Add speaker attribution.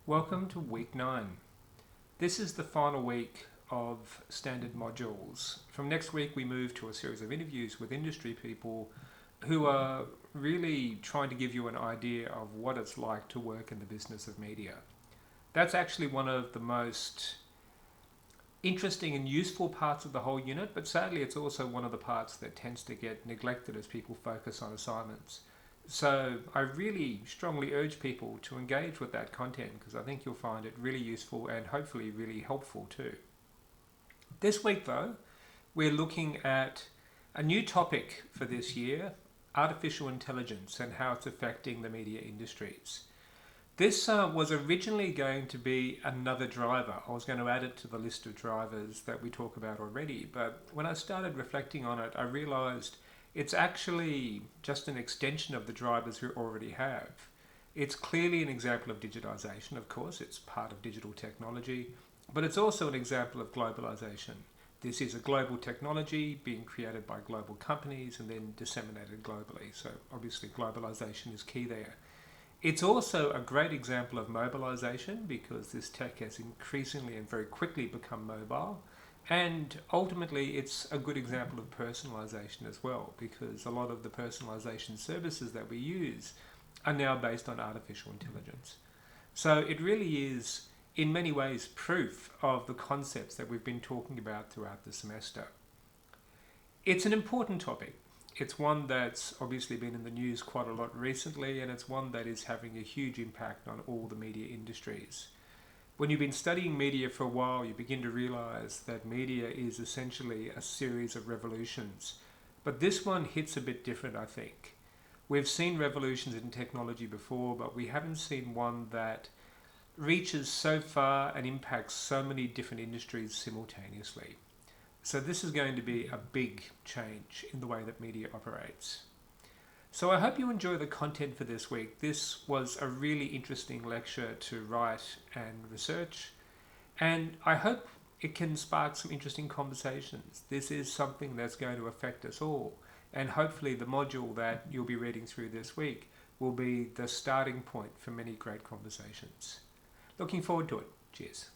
Speaker 1: Welcome to week 9. This is the final week of standard modules. From next week, we move to a series of interviews with industry people who are really trying to give you an idea of what it's like to work in the business of media. That's actually one of the most interesting and useful parts of the whole unit, but sadly, it's also one of the parts that tends to get neglected as people focus on assignments. So I really strongly urge people to engage with that content because I think you'll find it really useful and hopefully really helpful too. This week though, we're looking at a new topic for this year, artificial intelligence and how it's affecting the media industries. This was originally going to be another driver. I was going to add it to the list of drivers that we talk about already, but when I started reflecting on it, I realized it's actually just an extension of the drivers we already have. It's clearly an example of digitization, of course, it's part of digital technology, but it's also an example of globalization. This is a global technology being created by global companies and then disseminated globally. So obviously globalization is key there. It's also a great example of mobilization because this tech has increasingly and very quickly become mobile. And ultimately, it's a good example of personalization as well because a lot of the personalization services that we use are now based on artificial intelligence. So it really is, in many ways, proof of the concepts that we've been talking about throughout the semester. It's an important topic. It's one that's obviously been in the news quite a lot recently, and it's one that is having a huge impact on all the media industries. When you've been studying media for a while, you begin to realize that media is essentially a series of revolutions. But this one hits a bit different, I think. We've seen revolutions in technology before, but we haven't seen one that reaches so far and impacts so many different industries simultaneously. So this is going to be a big change in the way that media operates. So I hope you enjoy the content for this week. This was a really interesting lecture to write and research, and I hope it can spark some interesting conversations. This is something that's going to affect us all, and hopefully the module that you'll be reading through this week will be the starting point for many great conversations. Looking forward to it. Cheers.